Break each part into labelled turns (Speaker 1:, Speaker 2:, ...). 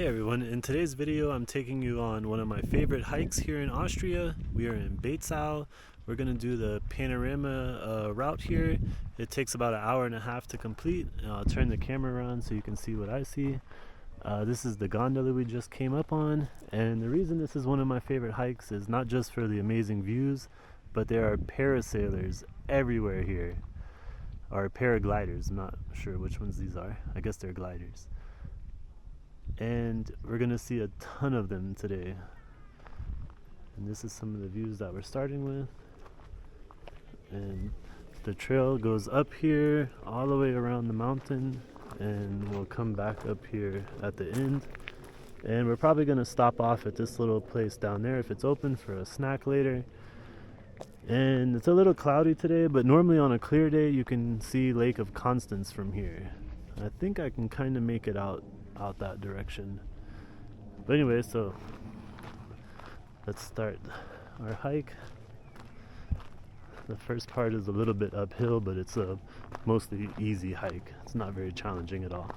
Speaker 1: Hey everyone, in today's video I'm taking you on one of my favorite hikes here in Austria. We are in Bezau. We're going to do the panorama route here. It takes about an hour and a half to complete. I'll turn the camera around so you can see what I see. This is the gondola we just came up on, and the reason this is one of my favorite hikes is not just for the amazing views, but there are parasailers everywhere here. Or paragliders, I'm not sure which ones these are. I guess they're gliders. And we're gonna see a ton of them today. And this is some of the views that we're starting with. And the trail goes up here all the way around the mountain, and we'll come back up here at the end. And we're probably gonna stop off at this little place down there if it's open for a snack later. And it's a little cloudy today, but normally on a clear day you can see Lake of Constance from here. I think I can kind of make it out that direction. But anyway, so let's start our hike. The first part is a little bit uphill, but it's a mostly easy hike. It's not very challenging at all.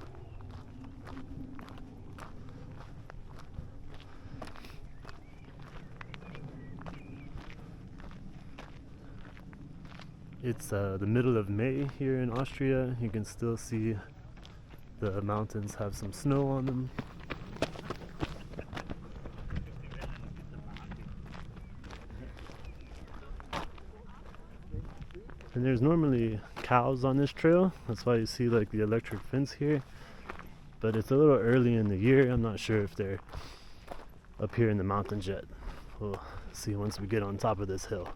Speaker 1: It's the middle of May here in Austria. You can still see the mountains have some snow on them. And there's normally cows on this trail. That's why you see like the electric fence here. But it's a little early in the year. I'm not sure if they're up here in the mountains yet. We'll see once we get on top of this hill.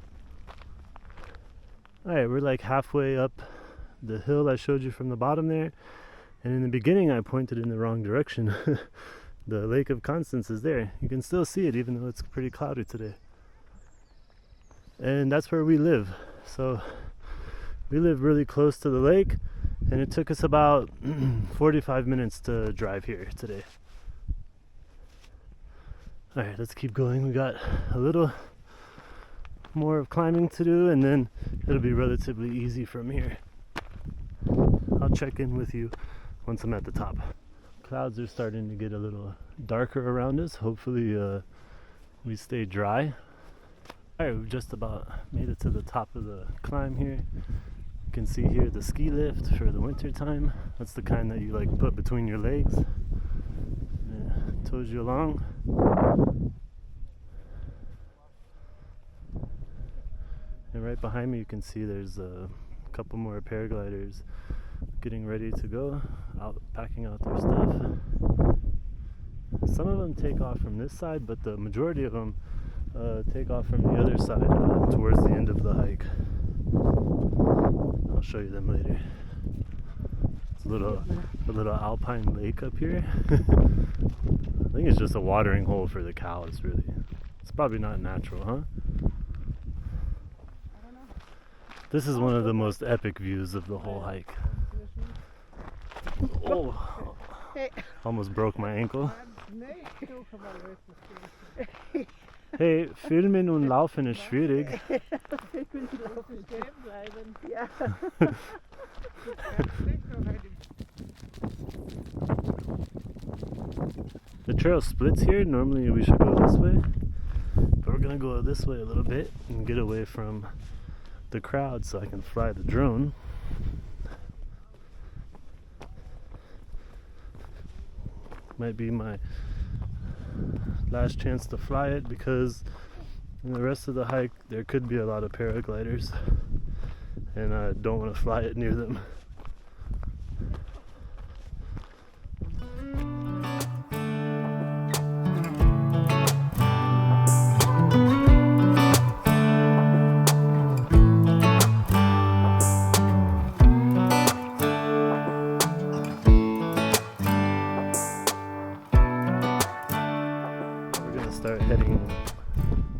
Speaker 1: Alright, we're like halfway up the hill I showed you from the bottom there. And in the beginning I pointed in the wrong direction. The Lake of Constance is there. You can still see it even though it's pretty cloudy today. And that's where we live. So we live really close to the lake, and it took us about 45 minutes to drive here today. Alright, let's keep going. We got a little more of climbing to do, and then it'll be relatively easy from here. I'll check in with you once I'm at the top. Clouds are starting to get a little darker around us. Hopefully we stay dry. Alright, we've just about made it to the top of the climb here. You can see here the ski lift for the winter time. That's the kind that you like put between your legs. Tows you along. And right behind me you can see there's a couple more paragliders getting ready to go, out packing out their stuff. Some of them take off from this side, but the majority of them take off from the other side towards the end of the hike. I'll show you them later. It's a little alpine lake up here. I think it's just a watering hole for the cows, really. It's probably not natural, huh? This is one of the most epic views of the whole hike. Oh, almost broke my ankle. Hey, filmen und laufen ist schwierig. The trail splits here. Normally we should go this way, but we're gonna go this way a little bit and get away from the crowd so I can fly the drone. Might be my last chance to fly it, because in the rest of the hike there could be a lot of paragliders and I don't want to fly it near them. Start heading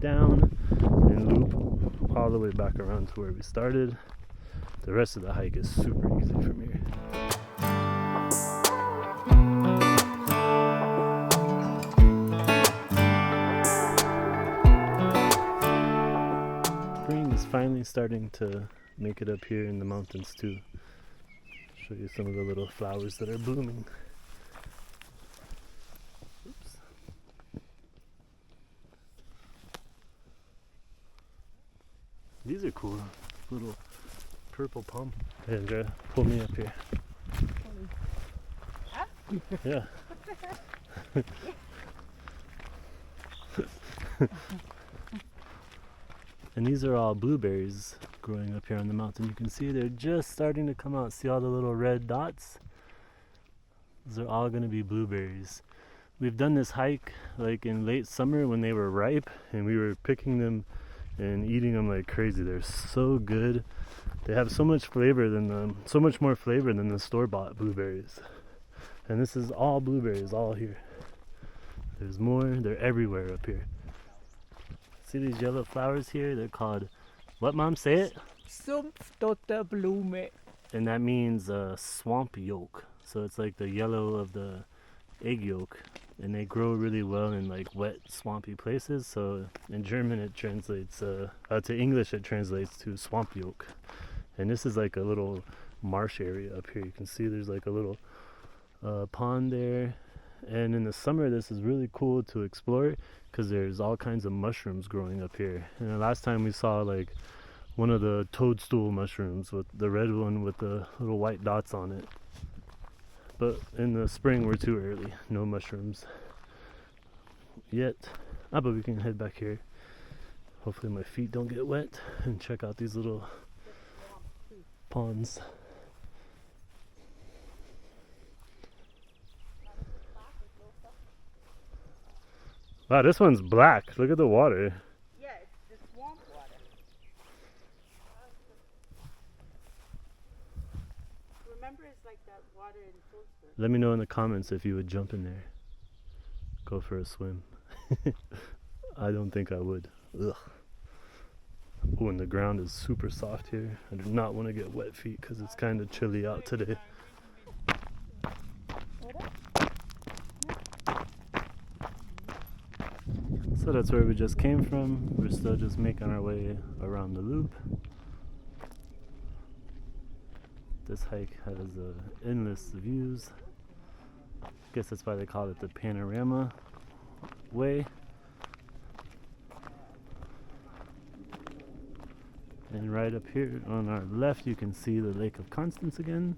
Speaker 1: down and loop all the way back around to where we started. The rest of the hike is super easy from here. Spring is finally starting to make it up here in the mountains too. Show you some of the little flowers that are blooming. These are cool. Little purple palm. Hey Andrea, pull me up here. Yeah. And these are all blueberries growing up here on the mountain. You can see they're just starting to come out. See all the little red dots? Those are all going to be blueberries. We've done this hike like in late summer when they were ripe, and we were picking them and eating them like crazy. They're so good. They have so much flavor so much more flavor than the store-bought blueberries. And this is all blueberries, all here. There's more. They're everywhere up here. See these yellow flowers here? They're called, what, Mom? Say it?
Speaker 2: Sumpfdotterblume.
Speaker 1: And that means swamp yolk. So it's like the yellow of the egg yolk. And they grow really well in like wet, swampy places. So in German it translates, to English it translates to swamp yolk. And this is like a little marsh area up here. You can see there's like a little pond there. And in the summer this is really cool to explore because there's all kinds of mushrooms growing up here. And the last time we saw like one of the toadstool mushrooms, with the red one with the little white dots on it. But in the spring we're too early. No mushrooms yet. But we can head back here. Hopefully my feet don't get wet, and check out these little ponds. Wow, this one's black. Look at the water.
Speaker 2: Yeah, it's the swamp water. Remember, it's like that water in Salzburg.
Speaker 1: Let me know in the comments if you would jump in there. Go for a swim. I don't think I would. Ugh. Oh, and the ground is super soft here. I do not want to get wet feet because it's kind of chilly out today. So that's where we just came from. We're still just making our way around the loop. This hike has endless views. I guess that's why they call it the panorama way. And right up here on our left you can see the Lake of Constance again.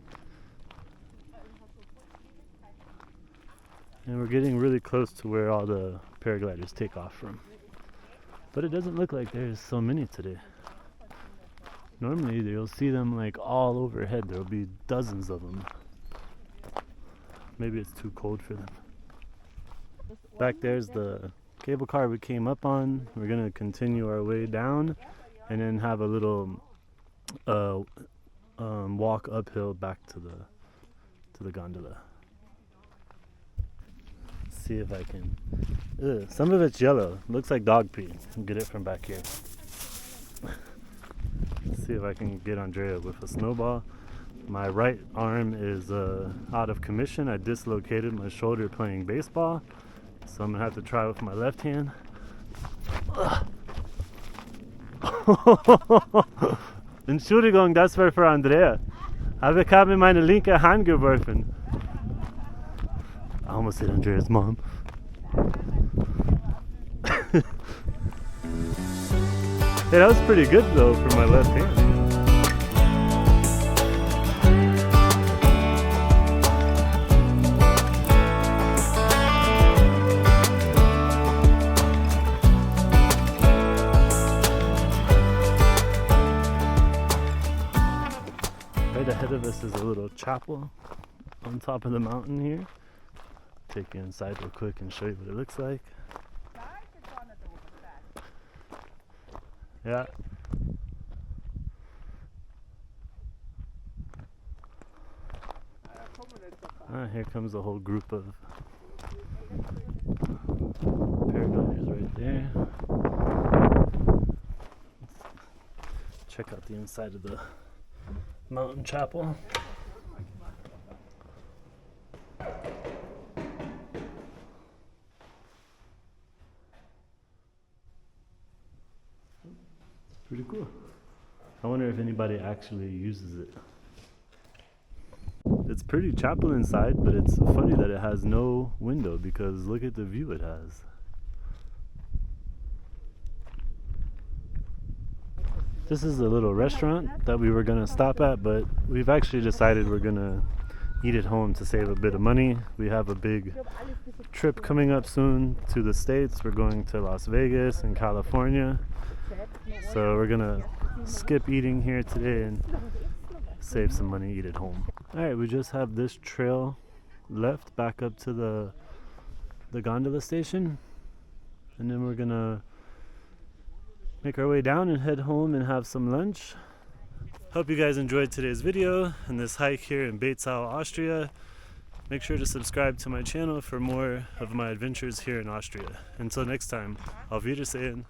Speaker 1: And we're getting really close to where all the paragliders take off from. But it doesn't look like there's so many today. Normally you'll see them like all overhead. There'll be dozens of them. Maybe it's too cold for them. Back there's the cable car we came up on. We're gonna continue our way down and then have a little walk uphill back to the gondola. See if I can. Some of it's yellow. Looks like dog pee. I'll get it from back here. See if I can get Andrea with a snowball. My right arm is out of commission. I dislocated my shoulder playing baseball, so I'm gonna have to try with my left hand. Entschuldigung, das war für Andrea. Aber ich habe meine linke Hand geworfen. I almost hit Andrea's mom. Hey, that was pretty good though for my left hand. Right ahead of us is a little chapel on top of the mountain here. Take you inside real quick and show you what it looks like. Yeah. Here comes a whole group of paragliders right there. Let's check out the inside of the mountain chapel. Pretty cool. I wonder if anybody actually uses it. It's pretty chapel inside, but it's funny that it has no window because look at the view it has. This is a little restaurant that we were gonna stop at, but we've actually decided we're gonna eat at home to save a bit of money. We have a big trip coming up soon to the States. We're going to Las Vegas and California. So we're gonna skip eating here today and save some money, eat at home. Alright, we just have this trail left back up to the gondola station. And then we're gonna make our way down and head home and have some lunch. Hope you guys enjoyed today's video and this hike here in Bezau, Austria. Make sure to subscribe to my channel for more of my adventures here in Austria. Until next time, auf Wiedersehen.